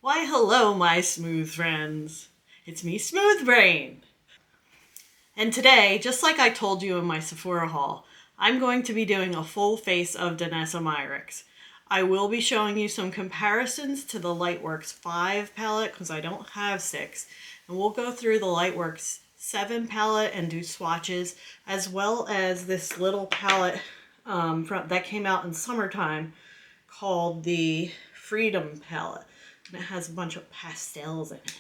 Why hello my smooth friends, it's me Smooth Brain. And today, just like I told you in my Sephora haul, I'm going to be doing a full face of Danessa Myricks. I will be showing you some comparisons to the LightWork VI palette because I don't have 6. And we'll go through the LightWork VII palette and do swatches, as well as this little palette that came out in summertime called the Freedom palette. And it has a bunch of pastels in it.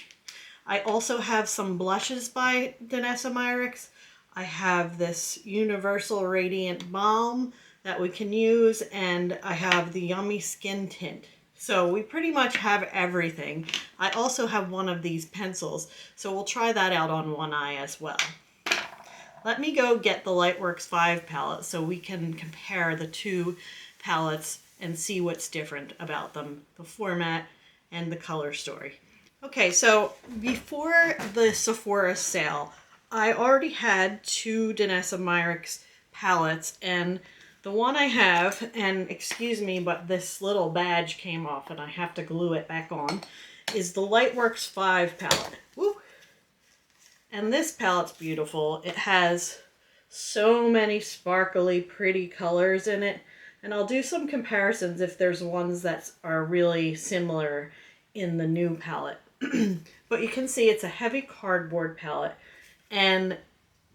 I also have some blushes by Danessa Myricks. I have this Universal Radiant Balm that we can use, and I have the Yummy Skin Tint. So we pretty much have everything. I also have one of these pencils, so we'll try that out on one eye as well. Let me go get the LightWork VI palette so we can compare the two palettes and see what's different about them, the format and the color story. Okay, so before the Sephora sale, I already had two Danessa Myricks palettes, and the one I have, and excuse me, but this little badge came off and I have to glue it back on, is the LightWork VI palette. Woo! And this palette's beautiful. It has so many sparkly, pretty colors in it, and I'll do some comparisons if there's ones that are really similar in the new palette. But you can see it's a heavy cardboard palette, and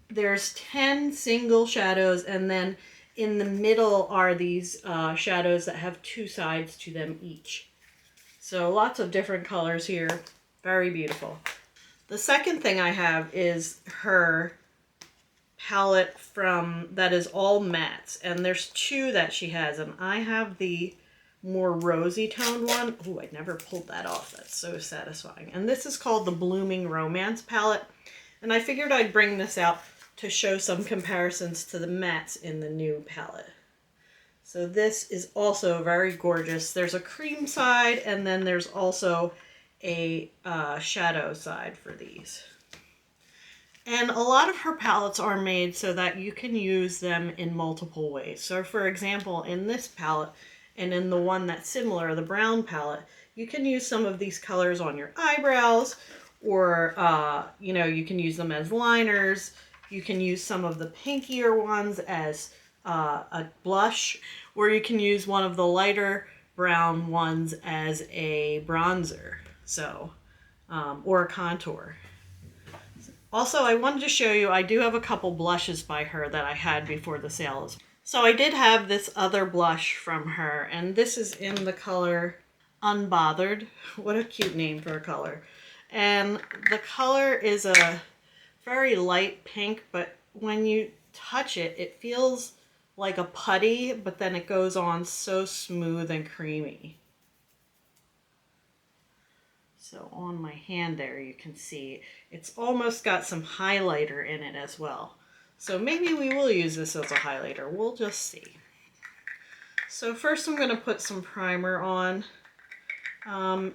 there's 10 single shadows, and then in the middle are these shadows that have two sides to them each. So lots of different colors here. Very beautiful. The second thing I have is her palette that is all mattes, and there's two that she has, and I have the more rosy toned one. Oh, I never pulled that off. That's so satisfying. And this is called the Blooming Romance palette, and I figured I'd bring this out to show some comparisons to the mattes in the new palette. So this is also very gorgeous. There's a cream side, and then there's also a shadow side for these. And a lot of her palettes are made so that you can use them in multiple ways. So for example, in this palette and in the one that's similar, the brown palette, you can use some of these colors on your eyebrows, or you can use them as liners. You can use some of the pinkier ones as a blush, or you can use one of the lighter brown ones as a bronzer, so or a contour. Also, I wanted to show you, I do have a couple blushes by her that I had before the sales. So I did have this other blush from her, and this is in the color Unbothered. What a cute name for a color. And the color is a very light pink, but when you touch it, it feels like a putty, but then it goes on so smooth and creamy. So on my hand there, you can see it's almost got some highlighter in it as well. So maybe we will use this as a highlighter. We'll just see. So first I'm going to put some primer on. And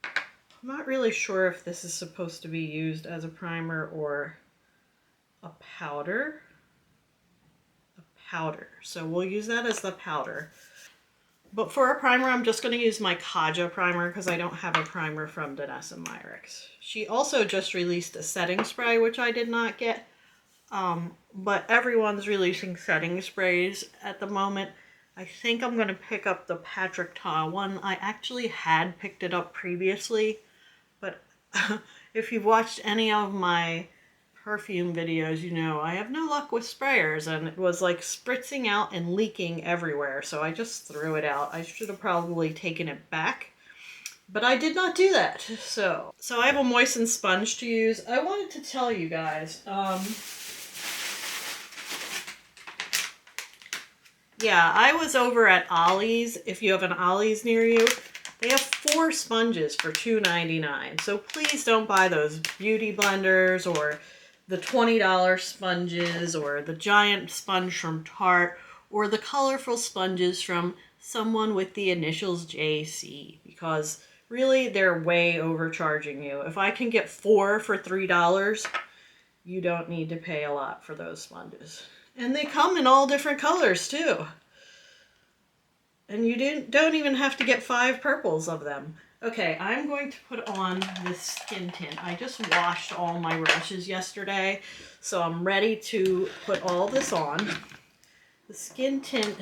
I'm not really sure if this is supposed to be used as a primer or a powder. So we'll use that as the powder. But for a primer, I'm just going to use my Kaja primer because I don't have a primer from Danessa Myricks. She also just released a setting spray, which I did not get. But everyone's releasing setting sprays at the moment. I think I'm going to pick up the Patrick Ta one. I actually had picked it up previously, but if you've watched any of my perfume videos, you know I have no luck with sprayers, and it was like spritzing out and leaking everywhere, so I just threw it out. I should have probably taken it back, but I did not do that. So I have a moistened sponge to use. I wanted to tell you guys, yeah, I was over at Ollie's. If you have an Ollie's near you, they have 4 sponges for $2.99. So please don't buy those beauty blenders or the $20 sponges or the giant sponge from Tarte or the colorful sponges from someone with the initials JC, because really they're way overcharging you. If I can get 4 for $3, you don't need to pay a lot for those sponges. And they come in all different colors too. And you don't even have to get 5 purples of them. Okay, I'm going to put on this skin tint. I just washed all my brushes yesterday, so I'm ready to put all this on. The skin tint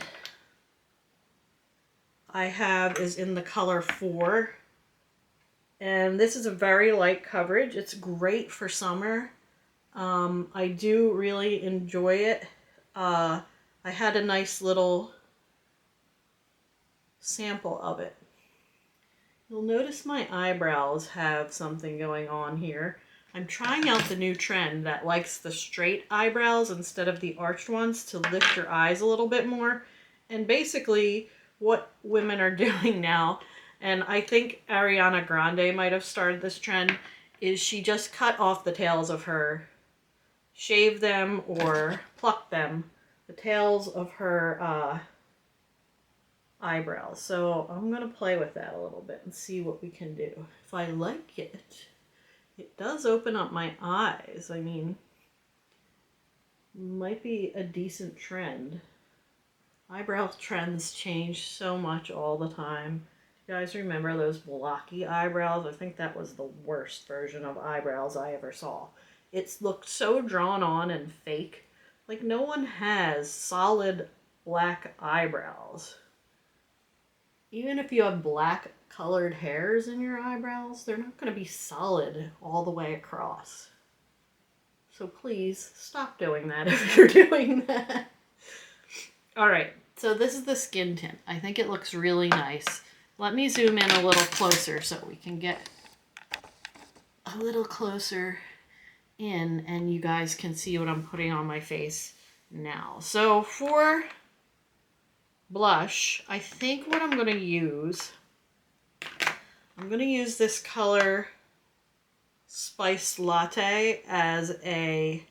I have is in the color 4, and this is a very light coverage. It's great for summer. I do really enjoy it. I had a nice little sample of it. You'll notice my eyebrows have something going on here. I'm trying out the new trend that likes the straight eyebrows instead of the arched ones to lift your eyes a little bit more. And basically what women are doing now, and I think Ariana Grande might have started this trend, is she just cut off the tails of her, shave them or pluck them, the tails of her eyebrows. So I'm going to play with that a little bit and see what we can do. If I like it, it does open up my eyes. I mean, might be a decent trend. Eyebrow trends change so much all the time. You guys remember those blocky eyebrows? I think that was the worst version of eyebrows I ever saw. It looked so drawn on and fake. Like, no one has solid black eyebrows. Even if you have black colored hairs in your eyebrows, they're not going to be solid all the way across. So please stop doing that if you're doing that. All right, so this is the skin tint. I think it looks really nice. Let me zoom in a little closer so we can get a little closer in and you guys can see what I'm putting on my face now. So for blush, I think what I'm going to use, this color Spiced Latte as a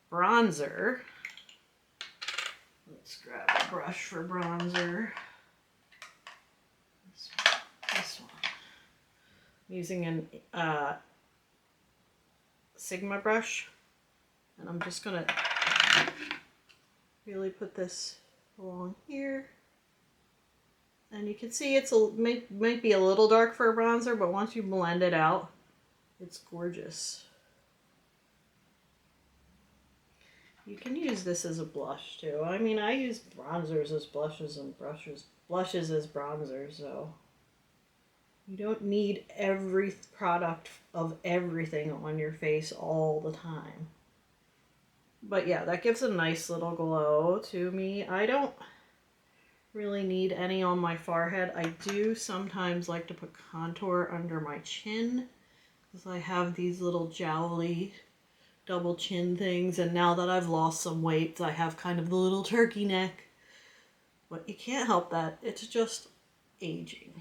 bronzer. Let's grab a brush for bronzer. This one. I'm using an Sigma brush, and I'm just going to really put this along here. And you can see it's might be a little dark for a bronzer, but once you blend it out, it's gorgeous. You can use this as a blush too. I mean, I use bronzers as blushes and blushes as bronzers, so you don't need every product of everything on your face all the time. But yeah, that gives a nice little glow to me. I don't really need any on my forehead. I do sometimes like to put contour under my chin because I have these little jowly double chin things, and now that I've lost some weight, I have kind of the little turkey neck. But you can't help that. It's just aging.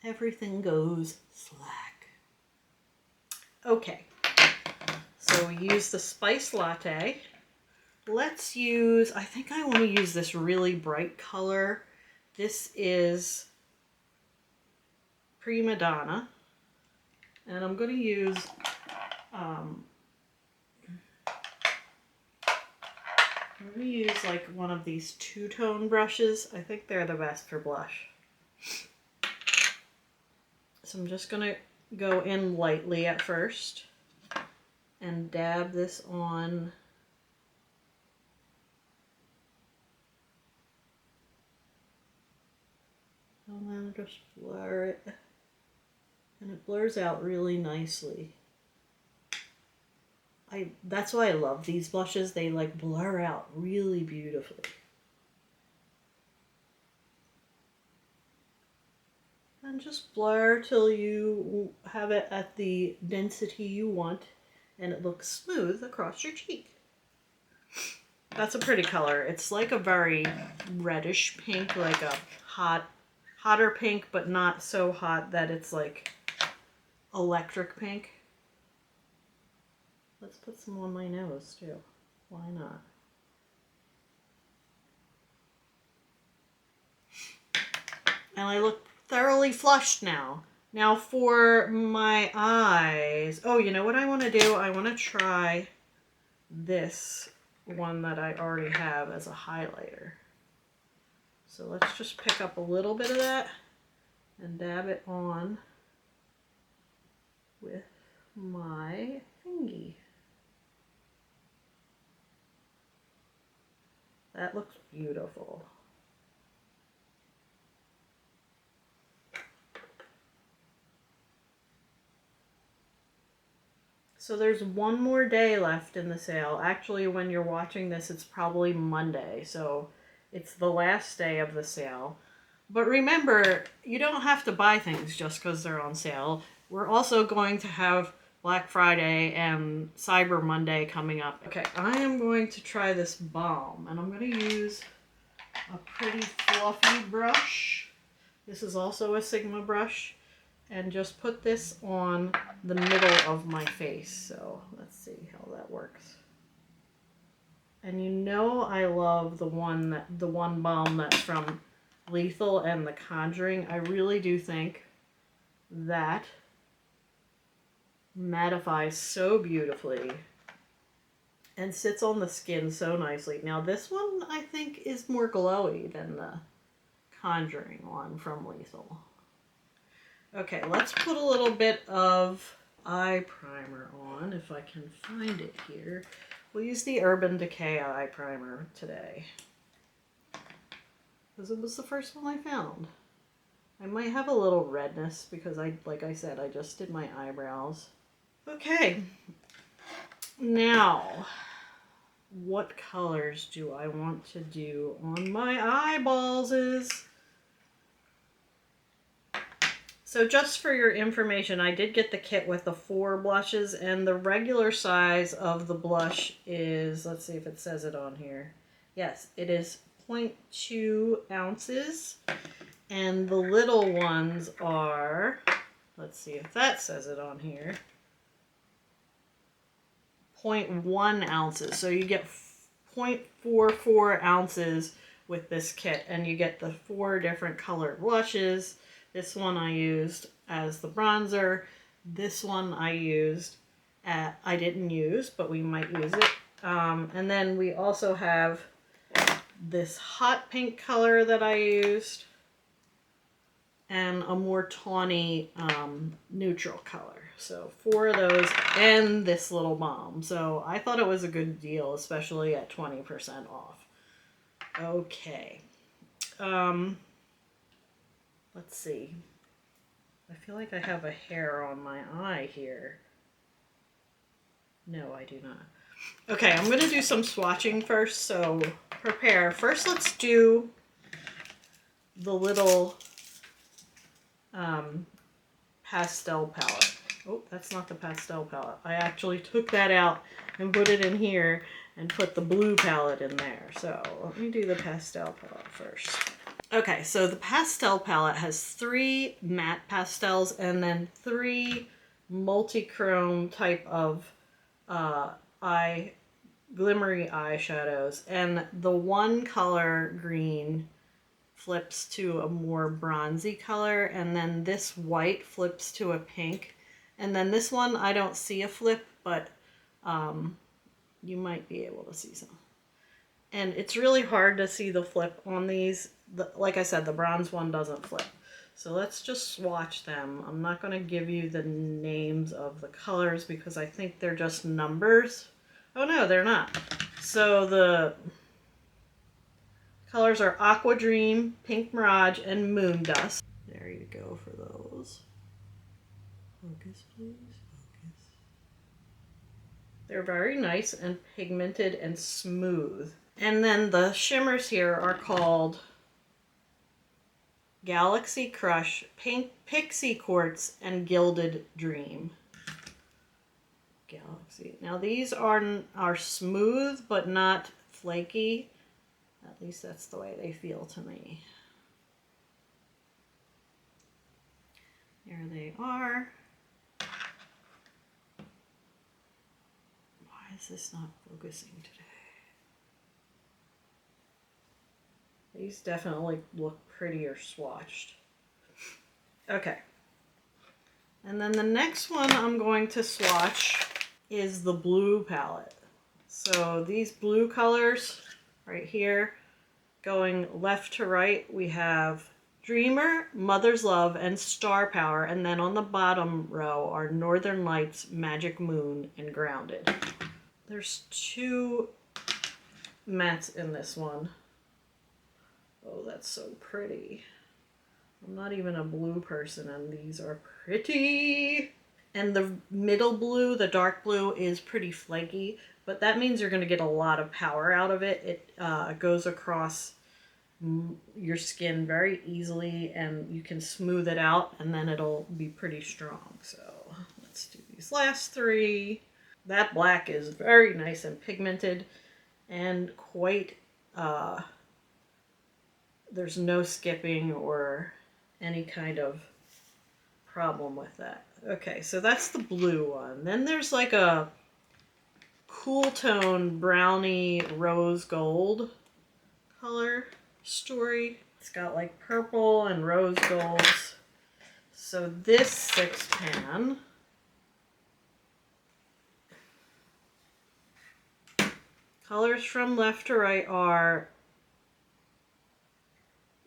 Everything goes slack. Okay, so we use the Spiced Latte. Let's use, I think I want to use this really bright color. This is Prima Donna. And I'm going to use like one of these two-tone brushes. I think they're the best for blush. So I'm just going to go in lightly at first and dab this on and then just blur it. And it blurs out really nicely. That's why I love these blushes. They like blur out really beautifully. And just blur till you have it at the density you want and it looks smooth across your cheek. That's a pretty color. It's like a very reddish pink, like a hotter pink, but not so hot that it's like electric pink. Let's put some on my nose too. Why not? And I look thoroughly flushed now. Now for my eyes. Oh, you know what I want to do? I want to try this one that I already have as a highlighter. So let's just pick up a little bit of that and dab it on with my thingy. That looks beautiful. So there's one more day left in the sale. Actually, when you're watching this, it's probably Monday. So it's the last day of the sale. But remember, you don't have to buy things just because they're on sale. We're also going to have Black Friday and Cyber Monday coming up. Okay, I am going to try this balm, and I'm going to use a pretty fluffy brush. This is also a Sigma brush. And just put this on the middle of my face. So let's see how that works. And you know I love the one balm that's from Lethal and The Conjuring. I really do think that mattifies so beautifully and sits on the skin so nicely. Now this one I think is more glowy than the Conjuring one from Lethal. Okay, let's put a little bit of eye primer on, if I can find it here. We'll use the Urban Decay eye primer today, because it was the first one I found. I might have a little redness because like I said, I just did my eyebrows. Okay, now, what colors do I want to do on my eyeballs? So just for your information, I did get the kit with the 4 blushes, and the regular size of the blush is, let's see if it says it on here. Yes, it is 0.2 ounces, and the little ones are, let's see if that says it on here, 0.1 ounces. So you get 0.44 ounces with this kit, and you get the 4 different colored blushes. This one I used as the bronzer. This one I didn't use, but we might use it. And then we also have this hot pink color that I used, and a more tawny neutral color. So 4 of those, and this little balm. So I thought it was a good deal, especially at 20% off. Okay. Let's see. I feel like I have a hair on my eye here. No, I do not. Okay, I'm going to do some swatching first, so prepare. First, let's do the little pastel palette. Oh, that's not the pastel palette. I actually took that out and put it in here and put the blue palette in there. So let me do the pastel palette first. Okay, so the pastel palette has 3 matte pastels and then 3 multi-chrome type of glimmery eyeshadows. And the one color, green, flips to a more bronzy color, and then this white flips to a pink. And then this one, I don't see a flip, but you might be able to see some. And it's really hard to see the flip on these. Like I said, the bronze one doesn't flip. So let's just swatch them. I'm not going to give you the names of the colors because I think they're just numbers. Oh no, they're not. So the colors are Aqua Dream, Pink Mirage, and Moon Dust. There you go for those. Focus, please. Focus. They're very nice and pigmented and smooth. And then the shimmers here are called Galaxy Crush, Pink Pixie Quartz, and Gilded Dream. Galaxy. Now these are smooth but not flaky. At least that's the way they feel to me. There they are. Why is this not focusing today? These definitely look prettier swatched. Okay. And then the next one I'm going to swatch is the blue palette. So these blue colors right here, going left to right, we have Dreamer, Mother's Love, and Star Power. And then on the bottom row are Northern Lights, Magic Moon, and Grounded. There's 2 mattes in this one. Oh, that's so pretty. I'm not even a blue person, and these are pretty. And the middle blue, the dark blue, is pretty flaky, but that means you're going to get a lot of power out of it. It goes across your skin very easily, and you can smooth it out, and then it'll be pretty strong. So let's do these last 3. That black is very nice and pigmented and quite, there's no skipping or any kind of problem with that. Okay, so that's the blue one. Then there's like a cool tone brownie rose gold color story. It's got like purple and rose golds. So this 6 pan colors from left to right are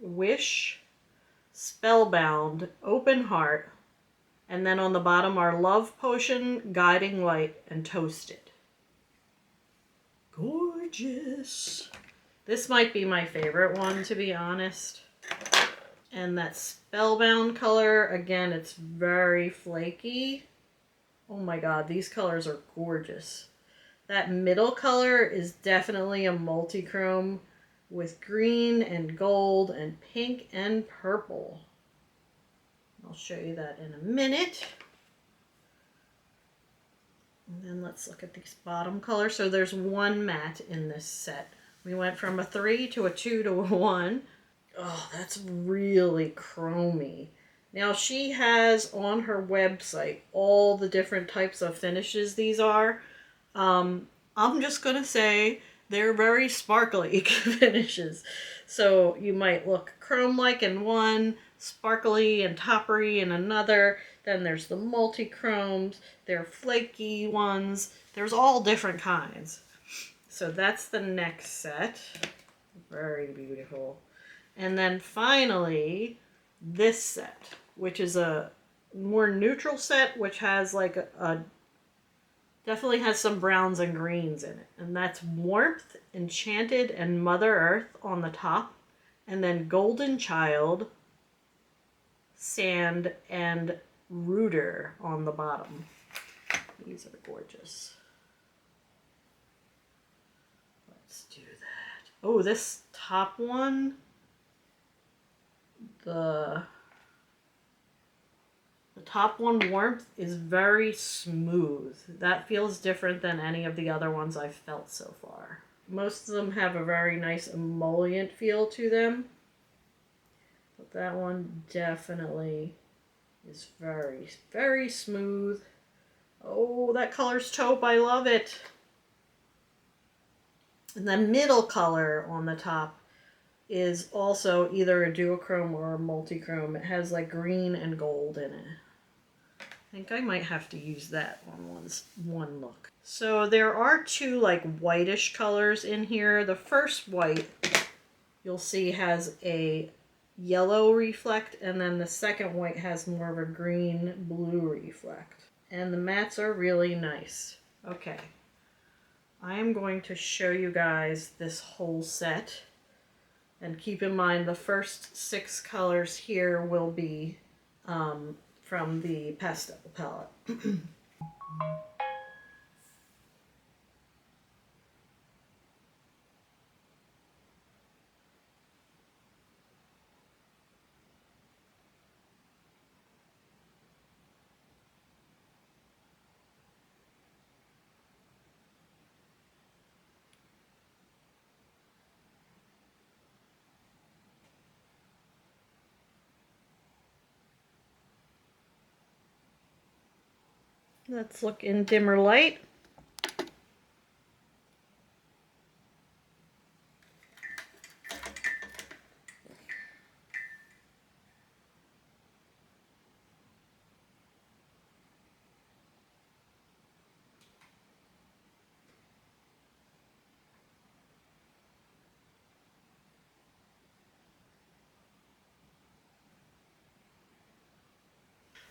Wish, Spellbound, Open Heart, and then on the bottom are Love Potion, Guiding Light, and Toasted. Gorgeous. This might be my favorite one, to be honest. And that Spellbound color, again, it's very flaky. Oh my god, these colors are gorgeous. That middle color is definitely a multi-chrome with green and gold and pink and purple. I'll show you that in a minute. And then let's look at these bottom colors. So there's 1 matte in this set. We went from a 3 to a 2 to a 1. Oh, that's really chromy. Now she has on her website all the different types of finishes these are. I'm just going to say they're very sparkly finishes. So you might look chrome-like in one, sparkly and toppery in another. Then there's the multi-chromes. There are flaky ones. There's all different kinds. So that's the next set. Very beautiful. And then finally, this set, which is a more neutral set, which has like definitely has some browns and greens in it. And that's Warmth, Enchanted, and Mother Earth on the top. And then Golden Child, Sand, and Rooter on the bottom. These are gorgeous. Let's do that. Oh, this top one, the top one, Warmth, is very smooth. That feels different than any of the other ones I've felt so far. Most of them have a very nice emollient feel to them. But that one definitely is very, very smooth. Oh, that color's taupe. I love it. And the middle color on the top is also either a duochrome or a multichrome. It has like green and gold in it. I think I might have to use that on one look. So there are 2 like whitish colors in here. The first white you'll see has a yellow reflect, and then the second white has more of a green blue reflect. And the mattes are really nice. Okay, I am going to show you guys this whole set. And keep in mind the first 6 colors here will be from the pastel palette. Let's look in dimmer light.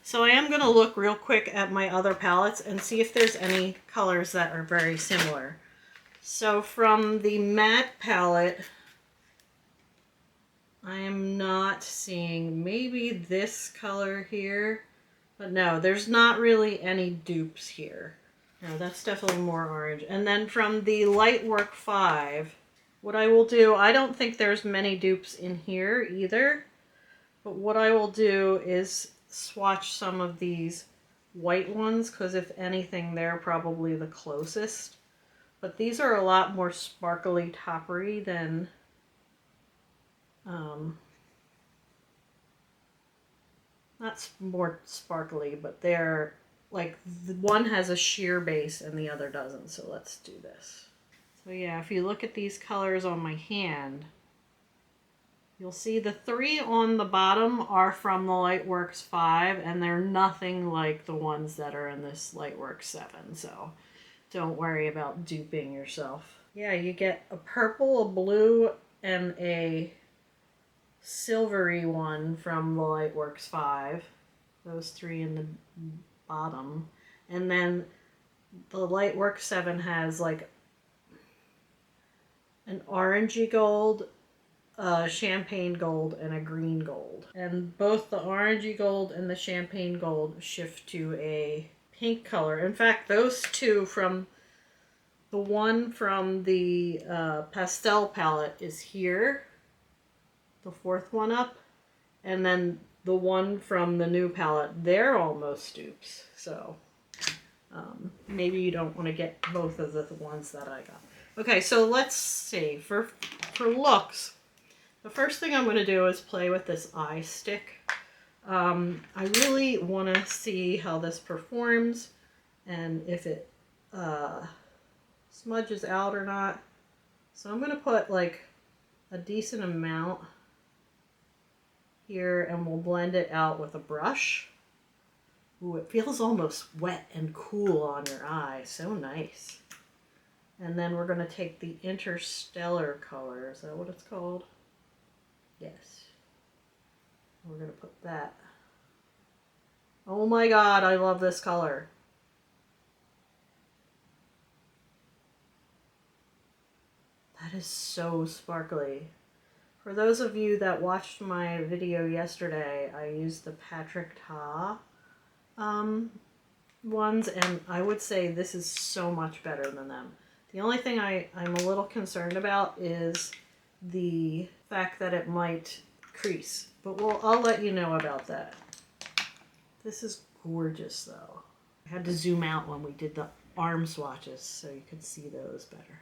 So I am going to look real quick at my other palettes and see if there's any colors that are very similar. So from the matte palette, I am not seeing maybe this color here, but no, there's not really any dupes here. No, that's definitely more orange. And then from the LightWork VI, what I will do, I don't think there's many dupes in here either, but what I will do is swatch some of these white ones, because if anything, they're probably the closest. But these are a lot more sparkly toppery than not more sparkly, but they're like one has a sheer base and the other doesn't. So let's do this. So yeah, if you look at these colors on my hand, you'll see the 3 on the bottom are from the LightWork VI, and they're nothing like the ones that are in this LightWork VII. So don't worry about duping yourself. Yeah, you get a purple, a blue, and a silvery one from the LightWork VI. Those 3 in the bottom. And then the LightWork VII has like an orangey gold, a champagne gold, and a green gold. And both the orangey gold and the champagne gold shift to a pink color. In fact, those 2 from the one from the pastel palette is here, the 4th one up, and then the one from the new palette, they're almost dupes. So maybe you don't want to get both of the ones that I got. Okay, so let's see. For looks, the first thing I'm going to do is play with this eye stick. I really want to see how this performs and if it smudges out or not. So I'm going to put like a decent amount here and we'll blend it out with a brush. Ooh, it feels almost wet and cool on your eye. So nice. And then we're going to take the Interstellar color. Is that what it's called? Yes. We're going to put that. Oh my god, I love this color. That is so sparkly. For those of you that watched my video yesterday, I used the Patrick Ta ones, and I would say this is so much better than them. The only thing I'm a little concerned about is the fact that it might crease, but I'll let you know about that. This is gorgeous though. I had to zoom out when we did the arm swatches so you could see those better.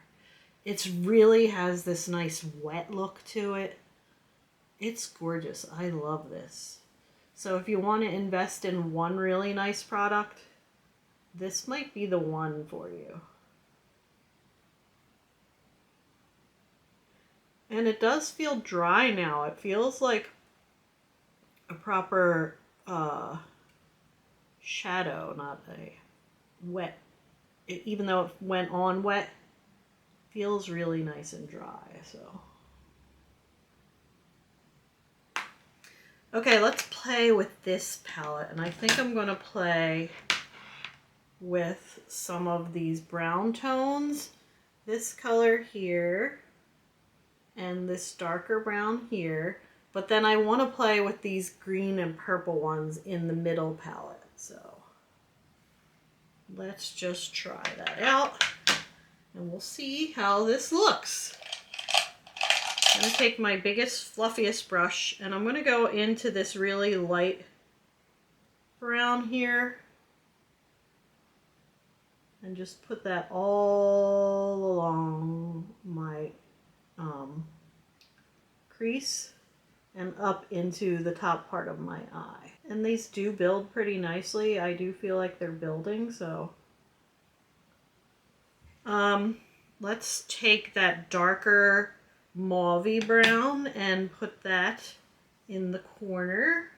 It really has this nice wet look to it. It's gorgeous. I love this. So if you want to invest in one really nice product, this might be the one for you. And it does feel dry now. It feels like a proper shadow, not a wet. Even though it went on wet, feels really nice and dry. So okay, let's play with this palette, and I think I'm going to play with some of these brown tones. This color here and this darker brown here, but then I want to play with these green and purple ones in the middle palette. So let's just try that out and we'll see how this looks. I'm going to take my biggest, fluffiest brush and I'm going to go into this really light brown here and just put that all along my crease and up into the top part of my eye. And these do build pretty nicely. I do feel like they're building, so let's take that darker mauvey brown and put that in the corner.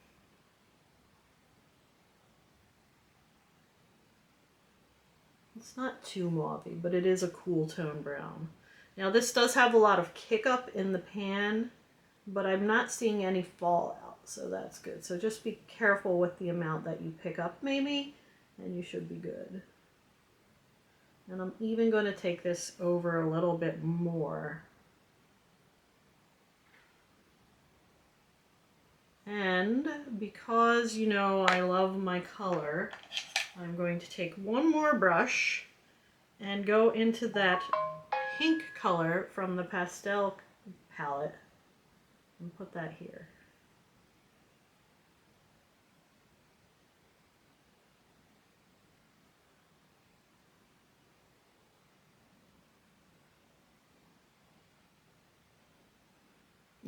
It's not too mauvey, but it is a cool tone brown. Now this does have a lot of kick up in the pan, but I'm not seeing any fallout. so that's good. So just be careful with the amount that you pick up maybe, and you should be good. And I'm even going to take this over a little bit more. And because you know I love my color, I'm going to take one more brush and go into that pink color from the pastel palette and put that here.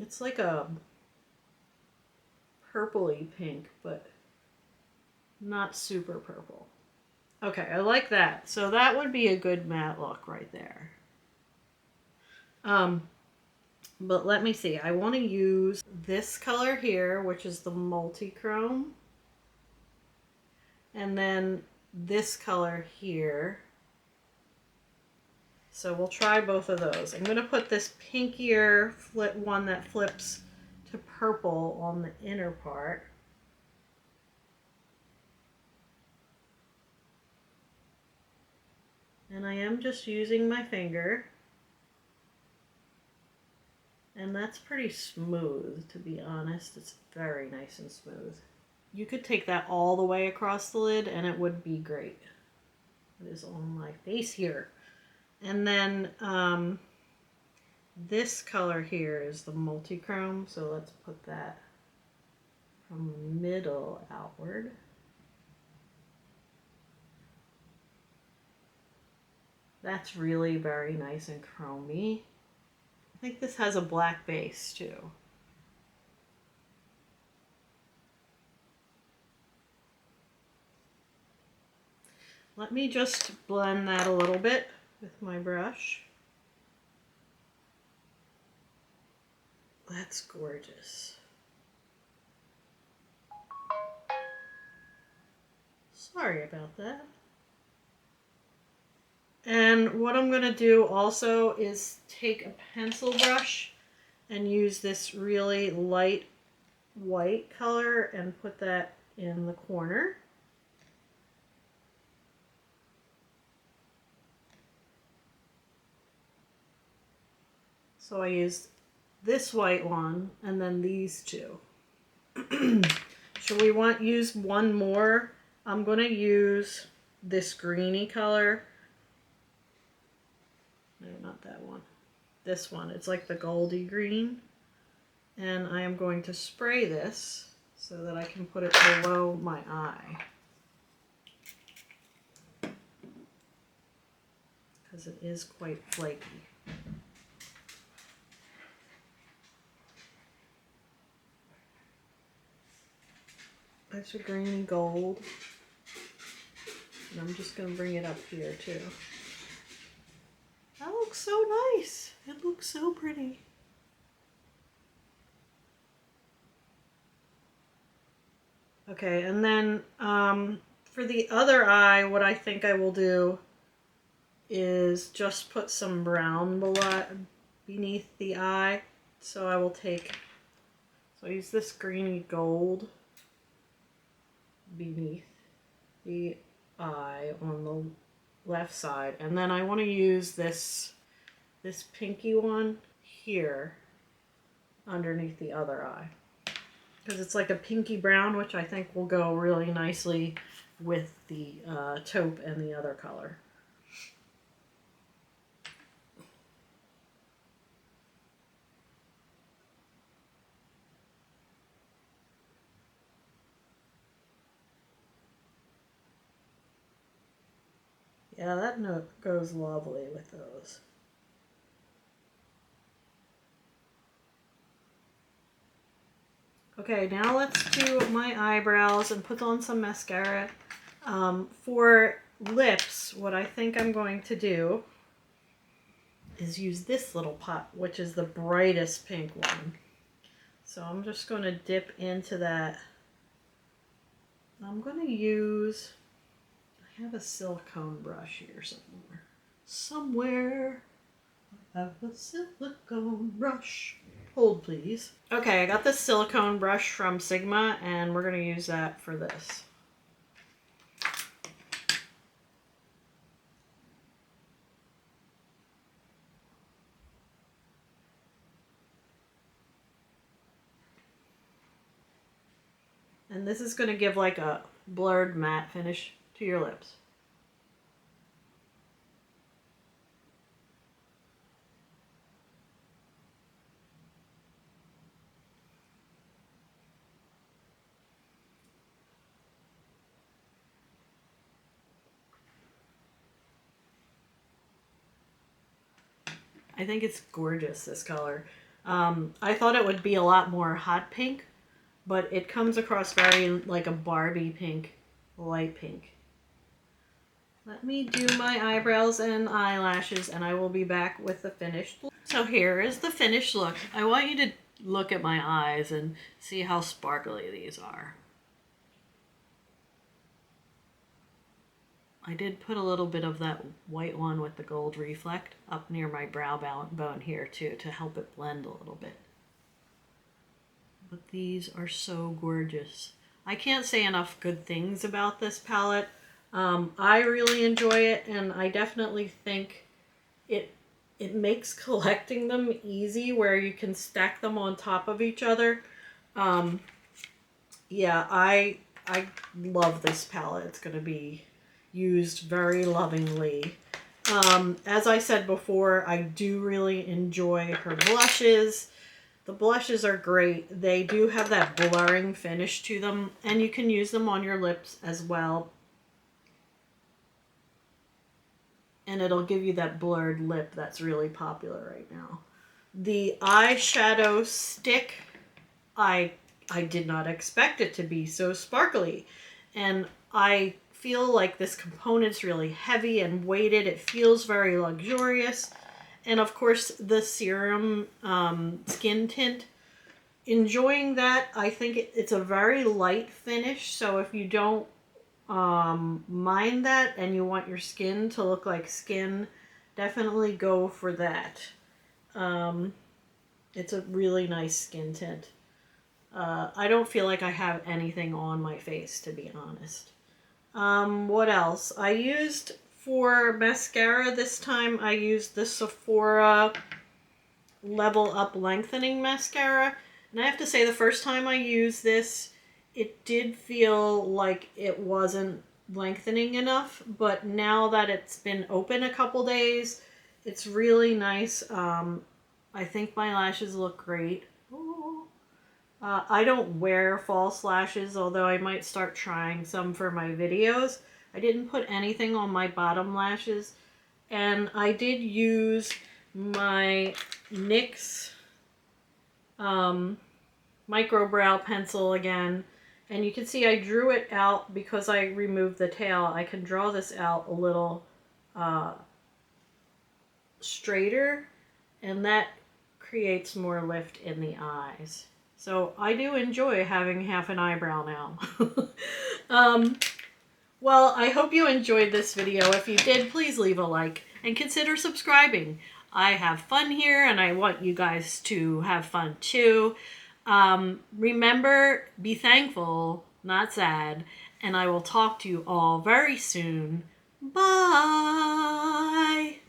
It's like a purpley pink, but not super purple. Okay, I like that. So that would be a good matte look right there. But let me see. I want to use this color here, which is the multi-chrome. And then this color here. So we'll try both of those. I'm going to put this pinkier one that flips to purple on the inner part. And I am just using my finger. And that's pretty smooth, to be honest. It's very nice and smooth. You could take that all the way across the lid and it would be great. It is on my face here. And then this color here is the multi-chrome, so let's put that from middle outward. That's really very nice and chromy. I think this has a black base too. Let me just blend that a little bit with my brush. That's gorgeous. Sorry about that. And what I'm going to do also is take a pencil brush and use this really light white color and put that in the corner. So I used this white one and then these two. Should we use one more? I'm going to use this greeny color. No, not that one. This one. It's like the goldy green. And I am going to spray this so that I can put it below my eye. Because it is quite flaky. That's a greeny gold. And I'm just going to bring it up here too. That looks so nice. It looks so pretty. Okay, and then for the other eye, what I think I will do is just put some brown beneath the eye. So I will I use this greeny gold beneath the eye on the left side, and then I want to use this pinky one here underneath the other eye because it's like a pinky brown, which I think will go really nicely with the taupe and the other color. Yeah, that note goes lovely with those. Okay, now let's do my eyebrows and put on some mascara. For lips, what I think I'm going to do is use this little pot, which is the brightest pink one. So I'm just going to dip into that. I'm going to use, I have a silicone brush here somewhere. I have a silicone brush. Hold, please. Okay, I got this silicone brush from Sigma, and we're going to use that for this. And this is going to give like a blurred matte finish to your lips. I think it's gorgeous, this color. I thought it would be a lot more hot pink, but it comes across very like a Barbie pink, light pink. Let me do my eyebrows and eyelashes, and I will be back with the finished look. So here is the finished look. I want you to look at my eyes and see how sparkly these are. I did put a little bit of that white one with the gold reflect up near my brow bone here too to help it blend a little bit. But these are so gorgeous. I can't say enough good things about this palette. I really enjoy it, and I definitely think it makes collecting them easy where you can stack them on top of each other. Yeah, I love this palette. It's going to be used very lovingly. As I said before, I do really enjoy her blushes. The blushes are great. They do have that blurring finish to them, and you can use them on your lips as well. And it'll give you that blurred lip that's really popular right now. The eyeshadow stick, I did not expect it to be so sparkly. And I feel like this component's really heavy and weighted. It feels very luxurious. And of course, the serum skin tint. Enjoying that. I think it's a very light finish. So if you don't mind that and you want your skin to look like skin, definitely go for that. It's a really nice skin tint. I don't feel like I have anything on my face, to be honest. What else? I used for mascara this time, I used the Sephora Level Up Lengthening Mascara. And I have to say, the first time I used this, it did feel like it wasn't lengthening enough. But now that it's been open a couple days, it's really nice. I think my lashes look great. I don't wear false lashes, although I might start trying some for my videos. I didn't put anything on my bottom lashes. And I did use my NYX micro brow pencil again. And you can see I drew it out because I removed the tail. I can draw this out a little straighter, and that creates more lift in the eyes. So I do enjoy having half an eyebrow now. Well, I hope you enjoyed this video. If you did, please leave a like and consider subscribing. I have fun here, and I want you guys to have fun too. Remember, be thankful, not sad, and I will talk to you all very soon. Bye!